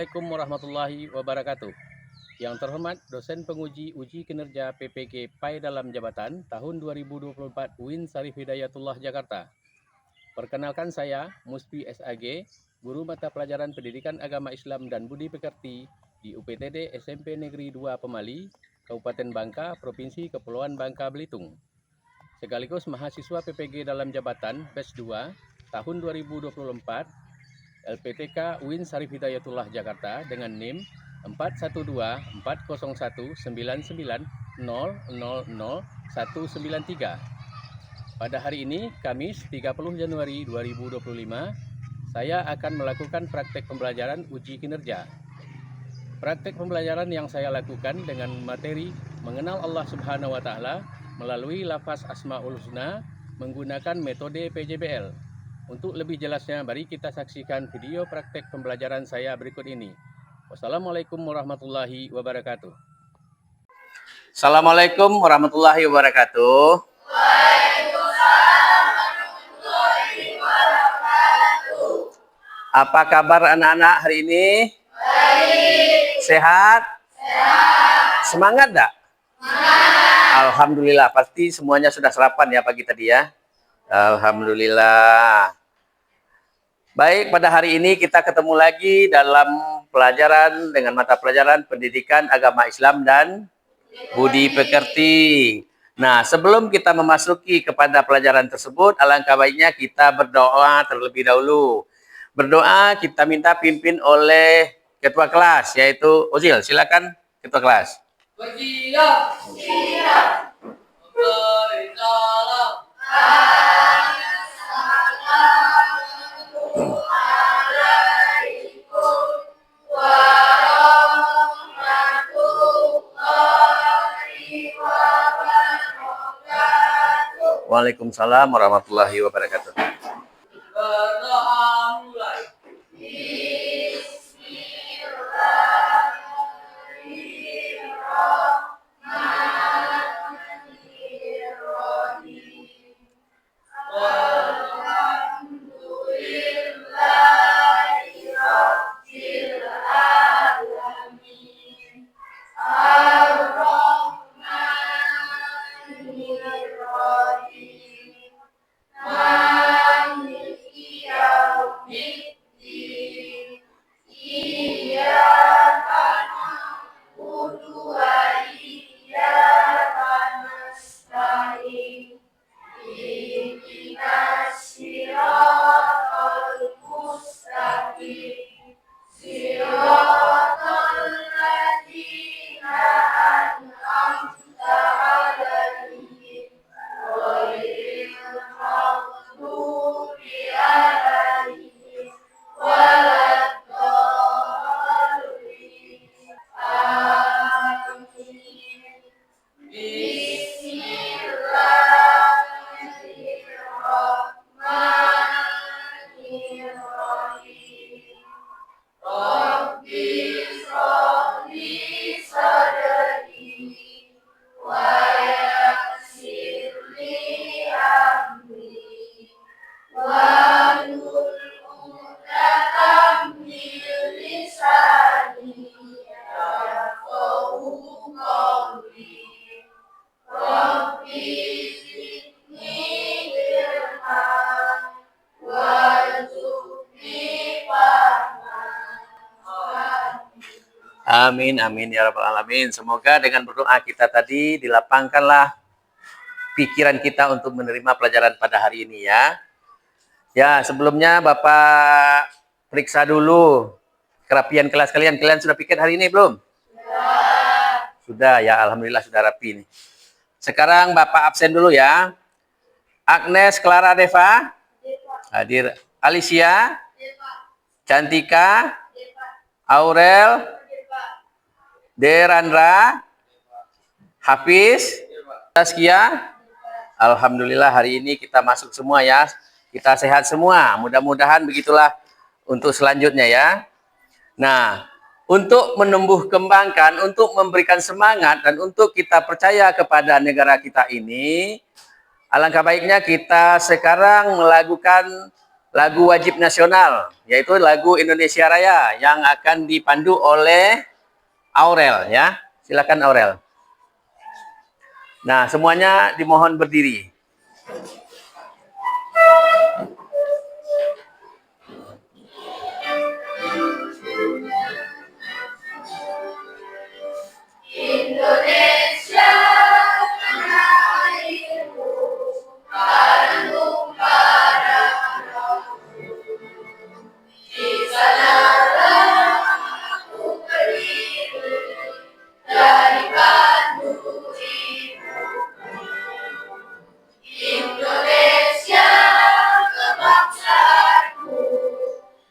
Assalamualaikum warahmatullahi wabarakatuh. Yang terhormat dosen penguji uji kinerja PPG PAI dalam jabatan tahun 2024 UIN Syarif Hidayatullah Jakarta. Perkenalkan saya Musfi SAG, guru mata pelajaran Pendidikan Agama Islam dan Budi Pekerti di UPTD SMP Negeri 2 Pemali, Kabupaten Bangka, Provinsi Kepulauan Bangka Belitung. Sekaligus mahasiswa PPG dalam jabatan batch 2 tahun 2024 LPTK UIN Syarif Hidayatullah Jakarta dengan NIM 412401990000193. Pada hari ini, Kamis 30 Januari 2025, saya akan melakukan praktek pembelajaran uji kinerja. Praktek pembelajaran yang saya lakukan dengan materi mengenal Allah Subhanahu wa Ta'ala melalui lafaz Asmaul Husna menggunakan metode PJBL. Untuk lebih jelasnya, mari kita saksikan video praktek pembelajaran saya berikut ini. Wassalamualaikum warahmatullahi wabarakatuh. Assalamualaikum warahmatullahi wabarakatuh. Apa kabar anak-anak hari ini? Baik. Sehat? Sehat. Semangat enggak? Semangat. Alhamdulillah, pasti semuanya sudah sarapan ya pagi tadi ya. Alhamdulillah. Baik, pada hari ini kita ketemu lagi dalam pelajaran dengan mata pelajaran Pendidikan Agama Islam dan Budi Pekerti. Nah, sebelum kita memasuki kepada pelajaran tersebut, alangkah baiknya kita berdoa terlebih dahulu. Berdoa kita minta pimpin oleh ketua kelas, yaitu Ozil. Silakan ketua kelas. Waalaikumsalam warahmatullahi wabarakatuh. Berdoa mulai. Amin, amin ya rabbal alamin. Semoga dengan berdoa kita tadi dilapangkanlah pikiran kita untuk menerima pelajaran pada hari ini ya. Ya, sebelumnya Bapak periksa dulu kerapian kelas kalian. Kalian sudah pikir hari ini belum? Sudah ya, alhamdulillah sudah rapi nih. Sekarang Bapak absen dulu ya. Agnes Clara Deva hadir. Alicia, Cantika, Aurel, Derandra, Hafiz, Taskia. Alhamdulillah hari ini kita masuk semua ya. Kita sehat semua. Mudah-mudahan begitulah untuk selanjutnya ya. Nah, untuk menumbuh kembangkan, untuk memberikan semangat dan untuk kita percaya kepada negara kita ini, alangkah baiknya kita sekarang melakukan lagu wajib nasional, yaitu lagu Indonesia Raya yang akan dipandu oleh Aurel ya. Silakan Aurel. Nah, semuanya dimohon berdiri. Indonesia tanah airku, tanah tumpah di sanalah aku berdiri dari batu ibu. Indonesia kebangsaanku,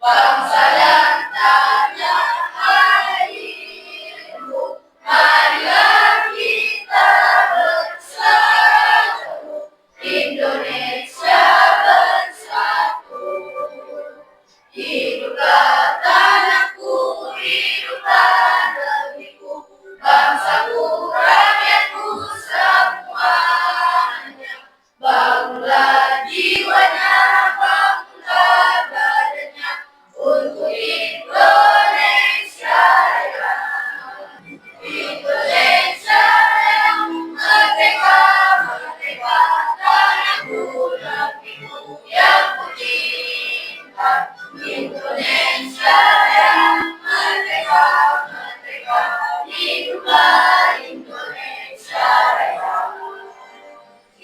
bangsa dan tanah airku. Marilah kita bersatu, Indonesia bersatu. Hiduplah tanahku, hiduplah negeriku, bangsaku, rakyatku semuanya. Bangunlah jiwanya, bangunlah badannya untuk Indonesia Raya. Indonesia yang merdeka, merdeka, tanahku, negeriku yang ku cinta. Indonesia yang merdeka, merdeka, hiduplah Indonesia Raya.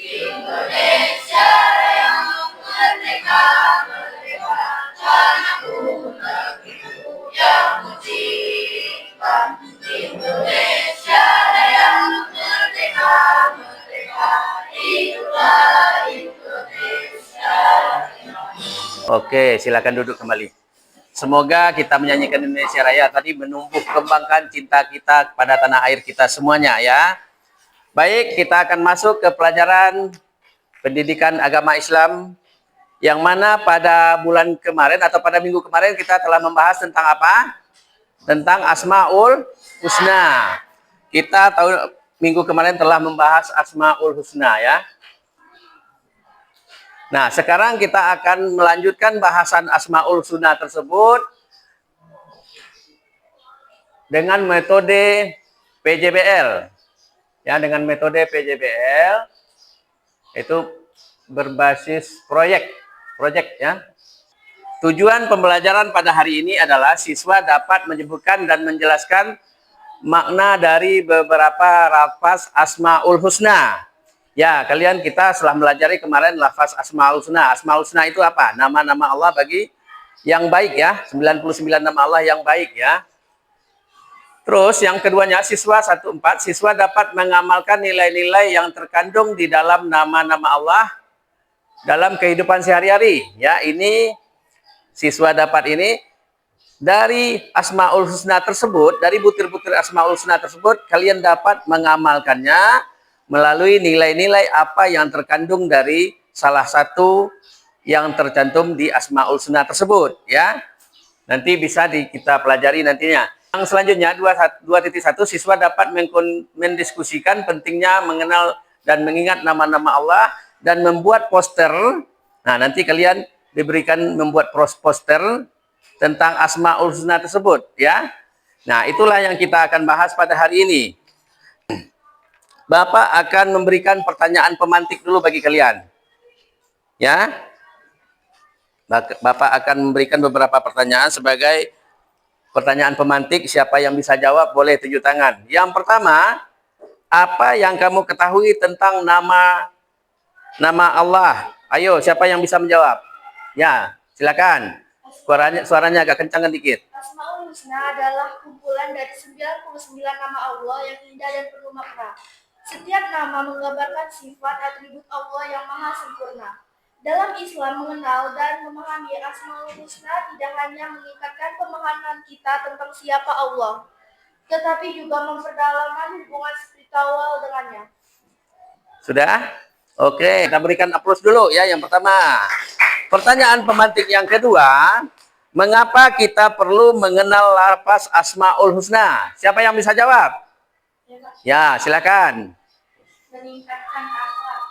Indonesia yang merdeka, merdeka, tanahku, negeriku yang ku cinta. Indonesia yang merdeka, merdeka, hiduplah Indonesia Raya. Oke, silakan duduk kembali. Semoga kita menyanyikan Indonesia Raya tadi menumbuh kembangkan cinta kita kepada tanah air kita semuanya ya. Baik, kita akan masuk ke pelajaran pendidikan agama Islam yang mana pada bulan kemarin atau pada minggu kemarin kita telah membahas tentang apa? Tentang Asmaul Husna. Kita tahu minggu kemarin telah membahas Asmaul Husna ya. Nah, sekarang kita akan melanjutkan bahasan Asmaul Husna tersebut dengan metode PJBL. Ya, dengan metode PJBL itu berbasis proyek ya. Tujuan pembelajaran pada hari ini adalah siswa dapat menyebutkan dan menjelaskan makna dari beberapa lafaz Asmaul Husna. Ya, kalian kita setelah melajari kemarin lafaz Asmaul Husna. Asmaul Husna itu apa? Nama-nama Allah bagi yang baik ya. 99 nama Allah yang baik ya. Terus yang keduanya siswa 14, siswa dapat mengamalkan nilai-nilai yang terkandung di dalam nama-nama Allah dalam kehidupan sehari-hari. Ya, ini siswa dapat ini dari Asmaul Husna tersebut, dari butir-butir Asmaul Husna tersebut, kalian dapat mengamalkannya melalui nilai-nilai apa yang terkandung dari salah satu yang tercantum di Asmaul Husna tersebut. Ya, nanti bisa kita pelajari nantinya. Yang selanjutnya 2.1 siswa dapat mendiskusikan pentingnya mengenal dan mengingat nama-nama Allah dan membuat poster. Nah, nanti kalian diberikan membuat poster tentang Asmaul Husna tersebut ya. Nah, itulah yang kita akan bahas pada hari ini. Bapak akan memberikan pertanyaan pemantik dulu bagi kalian. Ya. Bapak akan memberikan beberapa pertanyaan sebagai pertanyaan pemantik. Siapa yang bisa jawab boleh tunjuk tangan. Yang pertama, apa yang kamu ketahui tentang nama Allah? Ayo, siapa yang bisa menjawab? Ya, silakan. Suaranya agak kencang dikit. Asmaul Husna adalah kumpulan dari 99 nama Allah yang indah dan penuh makna. Setiap nama menggambarkan sifat atribut Allah yang maha sempurna. Dalam Islam, mengenal dan memahami Asmaul Husna tidak hanya meningkatkan pemahaman kita tentang siapa Allah, tetapi juga memperdalamkan hubungan spiritual dengannya. Sudah? Oke, kita berikan aplaus dulu ya yang pertama. Pertanyaan pemantik yang kedua, mengapa kita perlu mengenal lafaz Asmaul Husna? Siapa yang bisa jawab? Ya, silakan. Meningkatkan akhlak.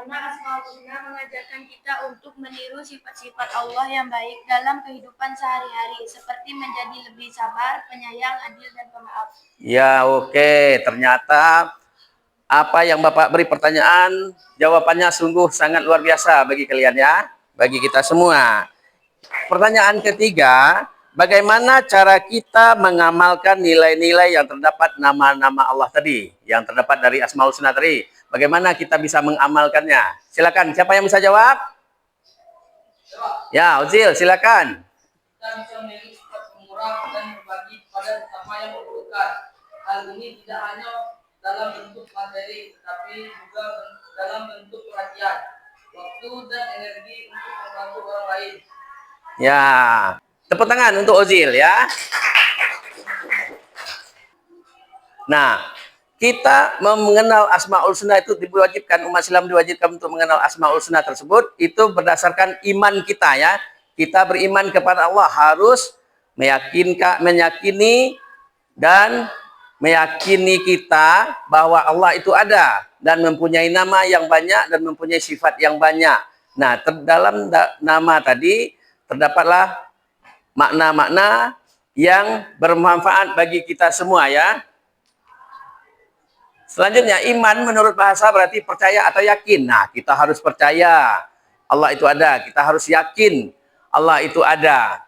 karena Asmaul Husna mengajarkan kita untuk meniru sifat-sifat Allah yang baik dalam kehidupan sehari-hari, seperti menjadi lebih sabar, penyayang, adil, dan pemaaf. Ya, oke. Ternyata apa yang Bapak beri pertanyaan, jawabannya sungguh sangat luar biasa bagi kalian ya, bagi kita semua. Pertanyaan ketiga, bagaimana cara kita mengamalkan nilai-nilai yang terdapat nama-nama Allah tadi, yang terdapat dari Asmaul Husna tadi? Bagaimana kita bisa mengamalkannya? Silakan, siapa yang bisa jawab? Ya, Uzil, silakan. Kita bisa memiliki sifat pemurah dan berbagi pada sesama yang membutuhkan. Hal ini tidak hanya dalam bentuk materi, tetapi juga dalam bentuk perhatian, waktu, dan energi untuk membantu orang lain. Ya, tepuk tangan untuk Ozil ya. Nah, kita mengenal Asmaul Husna itu diwajibkan, umat Islam diwajibkan untuk mengenal Asmaul Husna tersebut itu berdasarkan iman kita ya. Kita beriman kepada Allah harus meyakini dan meyakini kita bahwa Allah itu ada dan mempunyai nama yang banyak dan mempunyai sifat yang banyak. Nah, dalam nama tadi terdapatlah makna-makna yang bermanfaat bagi kita semua ya. Selanjutnya, iman menurut bahasa berarti percaya atau yakin. Nah, kita harus percaya Allah itu ada. Kita harus yakin Allah itu ada.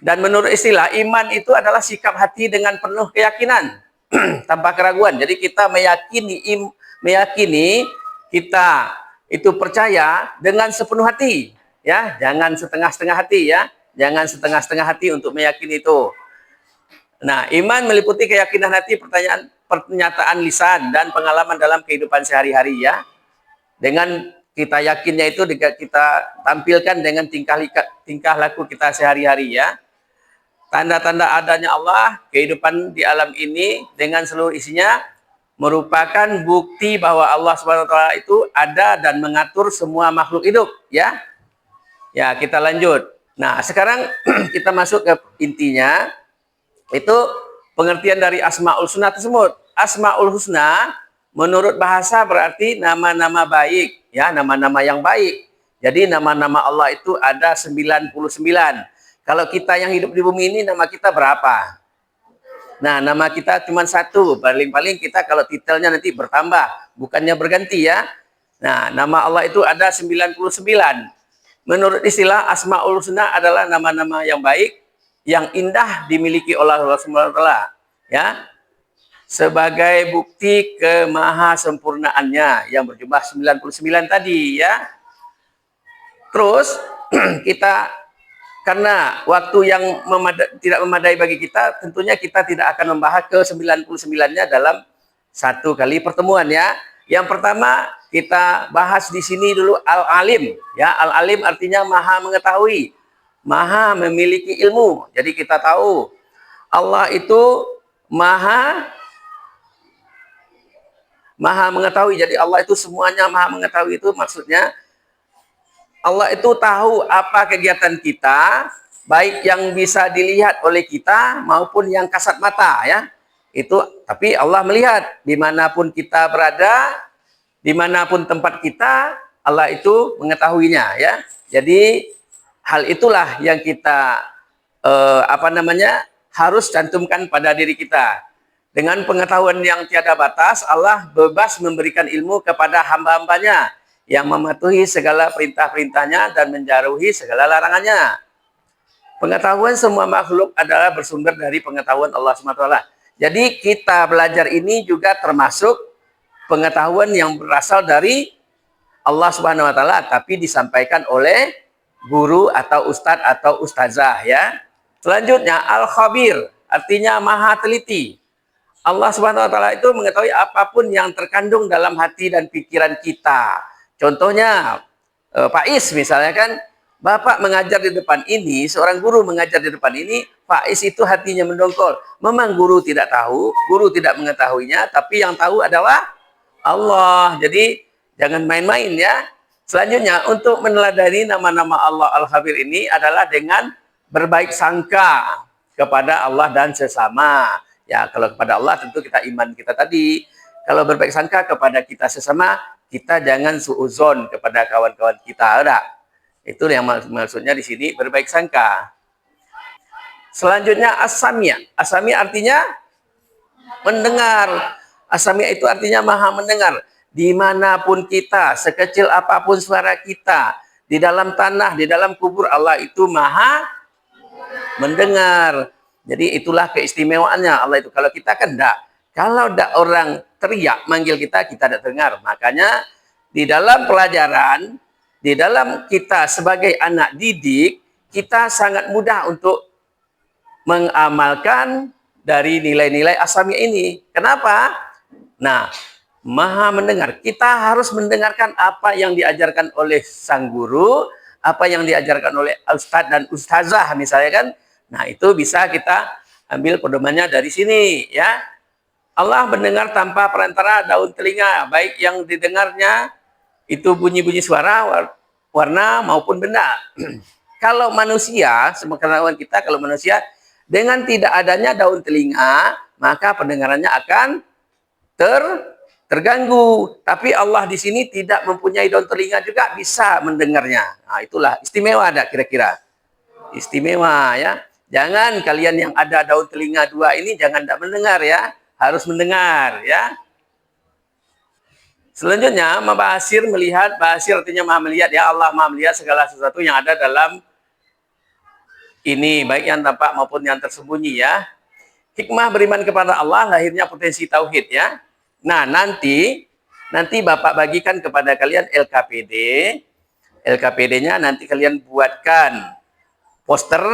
Dan menurut istilah, iman itu adalah sikap hati dengan penuh keyakinan. Tanpa keraguan. Jadi kita meyakini kita itu percaya dengan sepenuh hati. Ya, jangan setengah-setengah hati ya. Jangan setengah-setengah hati untuk meyakini itu. Nah, iman meliputi keyakinan hati, pernyataan lisan, dan pengalaman dalam kehidupan sehari-hari ya. Dengan kita yakinnya itu kita tampilkan dengan tingkah laku kita sehari-hari ya. Tanda-tanda adanya Allah, kehidupan di alam ini dengan seluruh isinya merupakan bukti bahwa Allah SWT itu ada dan mengatur semua makhluk hidup ya. Ya, kita lanjut. Nah, sekarang kita masuk ke intinya. Itu pengertian dari Asmaul Husna tersebut. Asmaul Husna menurut bahasa berarti nama-nama baik, ya, nama-nama yang baik. Jadi nama-nama Allah itu ada 99. Kalau kita yang hidup di bumi ini nama kita berapa? Nah, nama kita cuma satu. Paling-paling kita kalau titelnya nanti bertambah, bukannya berganti ya. Nah, nama Allah itu ada 99. Menurut istilah Asmaul Husna adalah nama-nama yang baik, yang indah dimiliki oleh Allah SWT ya, sebagai bukti kemahasempurnaannya yang berjumlah 99 tadi ya. Terus kita karena waktu yang tidak memadai bagi kita, tentunya kita tidak akan membahas ke 99-nya dalam satu kali pertemuan ya. Yang pertama kita bahas di sini dulu Al-Alim ya. Al-Alim artinya maha mengetahui, maha memiliki ilmu. Jadi kita tahu Allah itu maha mengetahui. Jadi Allah itu semuanya maha mengetahui, itu maksudnya Allah itu tahu apa kegiatan kita, baik yang bisa dilihat oleh kita maupun yang kasat mata ya. Itu tapi Allah melihat dimanapun kita berada, dimanapun tempat kita, Allah itu mengetahuinya ya. Jadi hal itulah yang kita harus cantumkan pada diri kita. Dengan pengetahuan yang tiada batas, Allah bebas memberikan ilmu kepada hamba-hambanya yang mematuhi segala perintah-perintahnya dan menjauhi segala larangannya. Pengetahuan semua makhluk adalah bersumber dari pengetahuan Allah SWT. Jadi kita belajar ini juga termasuk pengetahuan yang berasal dari Allah SWT, tapi disampaikan oleh guru atau ustadz atau ustazah ya. Selanjutnya Al-Khabir artinya maha teliti. Allah SWT itu mengetahui apapun yang terkandung dalam hati dan pikiran kita. Contohnya Pak Is misalnya kan, Bapak mengajar di depan ini, seorang guru mengajar di depan ini, Pak Is itu hatinya mendongkol. Memang guru tidak tahu, guru tidak mengetahuinya, tapi yang tahu adalah Allah. Jadi jangan main-main ya. Selanjutnya untuk meneladani nama-nama Allah Al-Khabir ini adalah dengan berbaik sangka kepada Allah dan sesama. Ya, kalau kepada Allah tentu kita iman kita tadi. Kalau berbaik sangka kepada kita sesama, kita jangan suuzon kepada kawan-kawan kita. Ada. Itu yang maksudnya di sini berbaik sangka. Selanjutnya as-sami'. As-sami' artinya mendengar. As-sami' itu artinya maha mendengar. Dimanapun kita, sekecil apapun suara kita, di dalam tanah, di dalam kubur, Allah itu maha mendengar. Jadi itulah keistimewaannya Allah itu. Kalau kita kan enggak. Kalau ada orang teriak manggil kita, kita tidak dengar. Makanya di dalam pelajaran, di dalam kita sebagai anak didik, kita sangat mudah untuk mengamalkan dari nilai-nilai as-sami' ini. Kenapa? Nah, maha mendengar. Kita harus mendengarkan apa yang diajarkan oleh sang guru, apa yang diajarkan oleh ustadz dan ustazah misalnya kan. Nah, itu bisa kita ambil pedomannya dari sini ya. Allah mendengar tanpa perantara daun telinga, baik yang didengarnya itu bunyi-bunyi suara, warna maupun benda. Kalau manusia, sepengetahuan kita, kalau manusia dengan tidak adanya daun telinga, maka pendengarannya akan terganggu. Tapi Allah di sini tidak mempunyai daun telinga juga bisa mendengarnya. Nah, itulah istimewa ada kira-kira. Istimewa ya. Jangan kalian yang ada daun telinga dua ini jangan tidak mendengar ya. Harus mendengar ya. Selanjutnya, mabasir melihat, basir artinya maha melihat ya. Allah maha melihat segala sesuatu yang ada dalam ini, baik yang tampak maupun yang tersembunyi ya. Hikmah beriman kepada Allah, lahirnya potensi tauhid ya. Nah, nanti Bapak bagikan kepada kalian LKPD. LKPD-nya nanti kalian buatkan poster,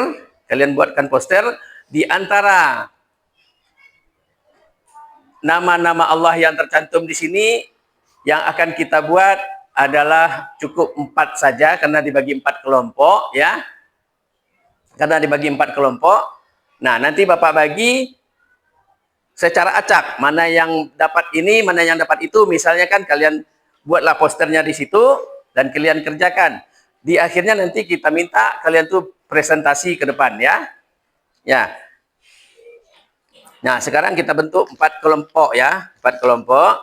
di antara nama-nama Allah yang tercantum di sini yang akan kita buat adalah cukup 4 saja karena dibagi 4 kelompok ya. Karena dibagi 4 kelompok. Nah, nanti Bapak bagi secara acak, mana yang dapat ini, mana yang dapat itu. Misalnya kan kalian buatlah posternya di situ dan kalian kerjakan. Di akhirnya nanti kita minta kalian tuh presentasi ke depan ya. Ya. Nah, sekarang kita bentuk 4 kelompok ya, 4 kelompok.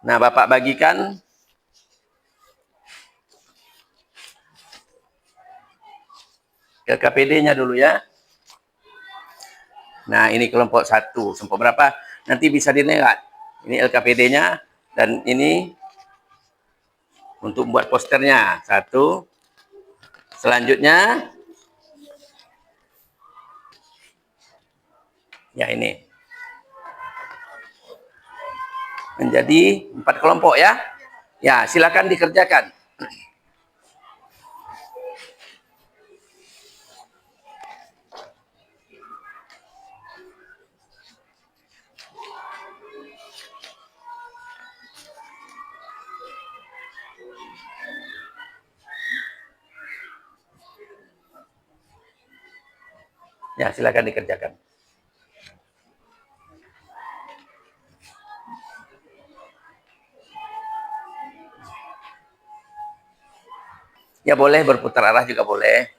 Nah, Bapak bagikan LKPD-nya dulu ya. Nah, ini kelompok 1. Kelompok berapa? Nanti bisa dilihat. Ini LKPD-nya dan ini untuk membuat posternya. 1. Selanjutnya ya ini. Menjadi 4 kelompok ya. Ya, silakan dikerjakan. Ya, silakan dikerjakan. Ya boleh berputar arah juga boleh.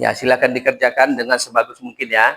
Ya, silakan dikerjakan dengan sebagus mungkin ya.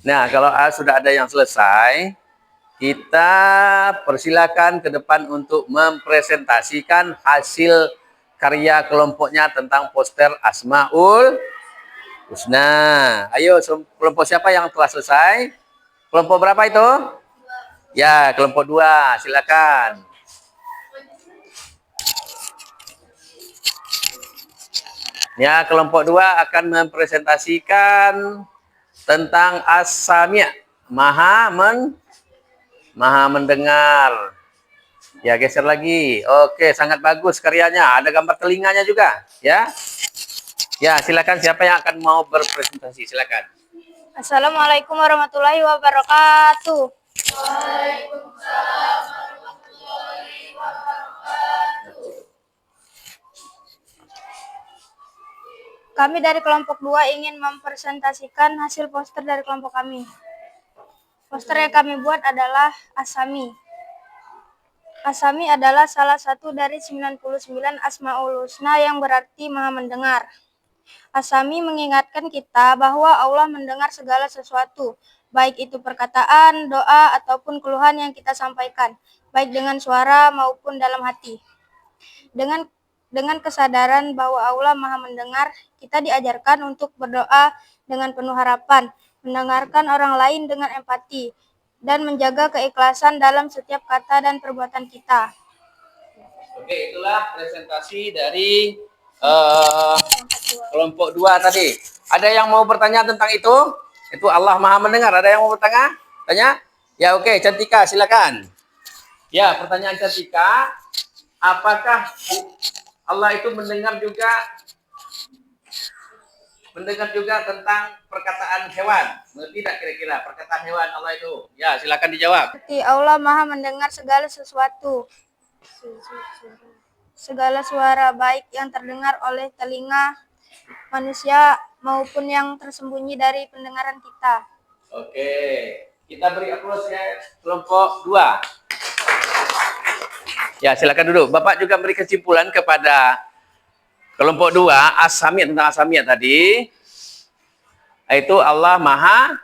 Nah, kalau sudah ada yang selesai, kita persilakan ke depan untuk mempresentasikan hasil karya kelompoknya tentang poster Asmaul Husna. Ayo, kelompok siapa yang telah selesai? Kelompok berapa itu? Ya, kelompok 2. Silakan. Ya, kelompok 2 akan mempresentasikan tentang As-Sami', maha mendengar. Ya, geser lagi. Oke, sangat bagus karyanya. Ada gambar telinganya juga, ya. Ya, silakan siapa yang akan mau berpresentasi, silakan. Assalamualaikum warahmatullahi wabarakatuh. Kami dari kelompok 2 ingin mempresentasikan hasil poster dari kelompok kami. Poster yang kami buat adalah As-Sami'. As-Sami' adalah salah satu dari 99 Asmaul Husna yang berarti maha mendengar. As-Sami' mengingatkan kita bahwa Allah mendengar segala sesuatu, baik itu perkataan, doa, ataupun keluhan yang kita sampaikan, baik dengan suara maupun dalam hati. Dengan kesadaran bahwa Allah maha mendengar, kita diajarkan untuk berdoa dengan penuh harapan, mendengarkan orang lain dengan empati, dan menjaga keikhlasan dalam setiap kata dan perbuatan kita. Oke, itulah presentasi dari kelompok 2 tadi. Ada yang mau bertanya tentang itu? Itu Allah maha mendengar. Ada yang mau bertanya? Tanya? Ya, oke, Cantika, silakan. Ya, pertanyaan Cantika, apakah Allah itu mendengar juga tentang perkataan hewan? Tidak kira-kira perkataan hewan Allah itu? Ya, silakan dijawab. Seperti Allah maha mendengar segala sesuatu, segala suara baik yang terdengar oleh telinga manusia maupun yang tersembunyi dari pendengaran kita. Oke, kita beri aplaus ya kelompok 2. Ya, silakan duduk. Bapak juga beri kesimpulan kepada kelompok 2, As-Sami' tentang As-Sami' tadi. Itu Allah maha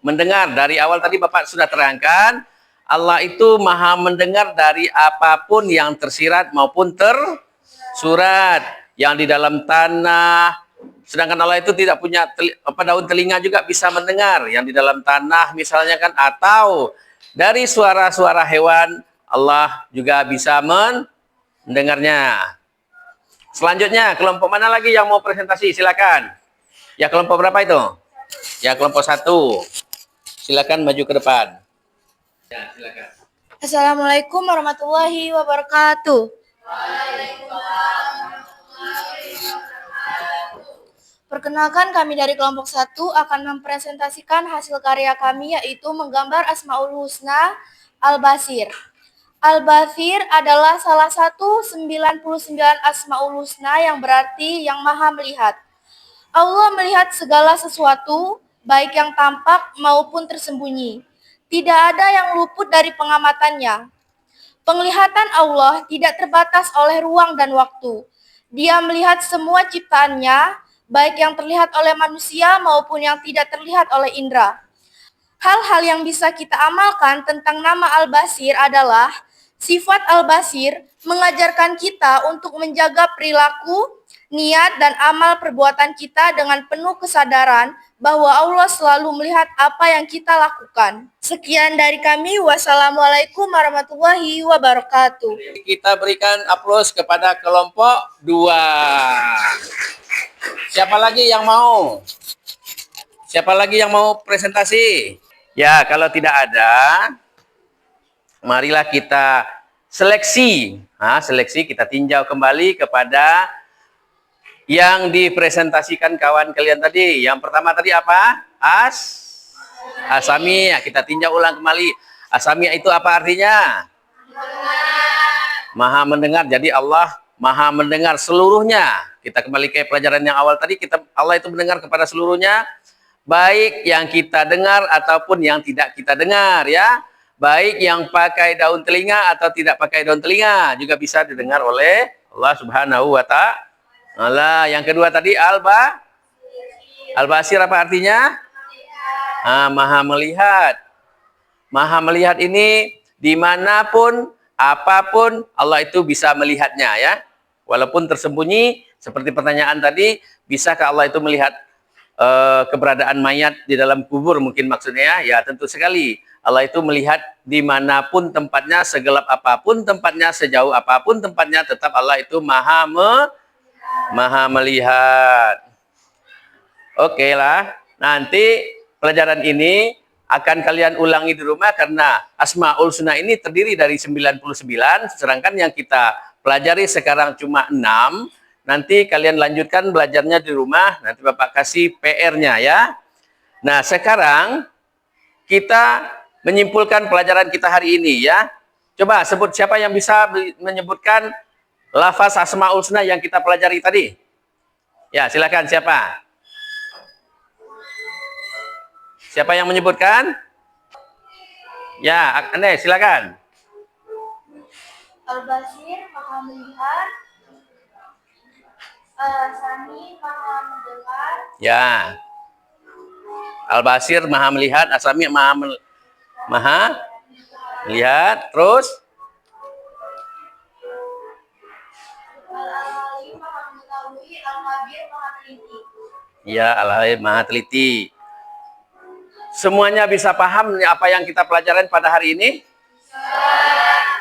mendengar. Dari awal tadi Bapak sudah terangkan, Allah itu maha mendengar dari apapun yang tersirat maupun tersurat. Yang di dalam tanah. Sedangkan Allah itu tidak punya daun telinga juga bisa mendengar. Yang di dalam tanah misalnya kan, atau dari suara-suara hewan, Allah juga bisa mendengarnya. Selanjutnya, kelompok mana lagi yang mau presentasi? Silakan. Ya, kelompok berapa itu? Ya, kelompok 1. Silakan maju ke depan. Ya, silakan. Assalamualaikum warahmatullahi wabarakatuh. Perkenalkan, kami dari kelompok 1 akan mempresentasikan hasil karya kami, yaitu menggambar Asmaul Husna Al-Basir. Al-Basir adalah salah satu 99 Asmaul Husna yang berarti yang maha melihat. Allah melihat segala sesuatu, baik yang tampak maupun tersembunyi. Tidak ada yang luput dari pengamatannya. Penglihatan Allah tidak terbatas oleh ruang dan waktu. Dia melihat semua ciptaannya, baik yang terlihat oleh manusia maupun yang tidak terlihat oleh indera. Hal-hal yang bisa kita amalkan tentang nama Al-Basir adalah sifat Al-Basir mengajarkan kita untuk menjaga perilaku, niat, dan amal perbuatan kita dengan penuh kesadaran bahwa Allah selalu melihat apa yang kita lakukan. Sekian dari kami. Wassalamualaikum warahmatullahi wabarakatuh. Kita berikan aplaus kepada kelompok 2. Siapa lagi yang mau? Siapa lagi yang mau presentasi? Ya, kalau tidak ada, marilah kita seleksi. Seleksi kita tinjau kembali kepada yang dipresentasikan kawan kalian tadi. Yang pertama tadi apa? As-Sami'. Kita tinjau ulang kembali. As-Sami' itu apa artinya? Maha mendengar. Jadi Allah maha mendengar seluruhnya. Kita kembali ke pelajaran yang awal tadi. Allah itu mendengar kepada seluruhnya. Baik yang kita dengar ataupun yang tidak kita dengar, ya. Baik yang pakai daun telinga atau tidak pakai daun telinga juga bisa didengar oleh Allah Subhanahu wa ta'ala. Yang kedua tadi Al-Basir apa artinya? Maha melihat. Maha melihat ini dimanapun, apapun, Allah itu bisa melihatnya ya. Walaupun tersembunyi, seperti pertanyaan tadi, bisakah Allah itu melihat keberadaan mayat di dalam kubur mungkin maksudnya ya? Ya tentu sekali. Allah itu melihat dimanapun tempatnya, segelap apapun tempatnya, sejauh apapun tempatnya, tetap Allah itu maha melihat. Oke lah, nanti pelajaran ini akan kalian ulangi di rumah karena Asmaul Husna ini terdiri dari 99, sedangkan yang kita pelajari sekarang cuma 6. Nanti kalian lanjutkan belajarnya di rumah, nanti Bapak kasih PR-nya ya. Nah, sekarang kita menyimpulkan pelajaran kita hari ini ya. Coba sebut siapa yang bisa menyebutkan lafaz Asmaul Husna yang kita pelajari tadi. Ya, silakan siapa? Siapa yang menyebutkan? Ya, Anda silakan. Al-Basir maha melihat, Sami maha mendengar, Ya. Al-Basir maha melihat, As-Sami maha melihat. Terus? Al-Alim maha mengetahui, Al-Khabir maha teliti. Ya, Al-Alim maha teliti. Semuanya bisa paham apa yang kita pelajaran pada hari ini?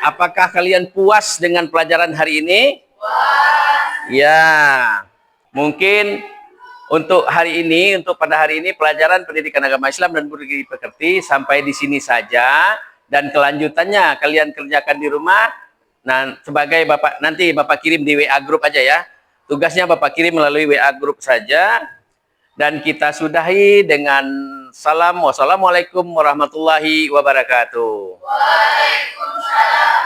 Apakah kalian puas dengan pelajaran hari ini? Puas. Ya. Mungkin untuk hari ini, untuk pada hari ini pelajaran pendidikan agama Islam dan budi pekerti sampai di sini saja, dan kelanjutannya kalian kerjakan di rumah. Nah, sebagai Bapak nanti Bapak kirim di WA group aja ya. Tugasnya Bapak kirim melalui WA group saja. Dan kita sudahi dengan salam. Wassalamualaikum warahmatullahi wabarakatuh. Waalaikumsalam.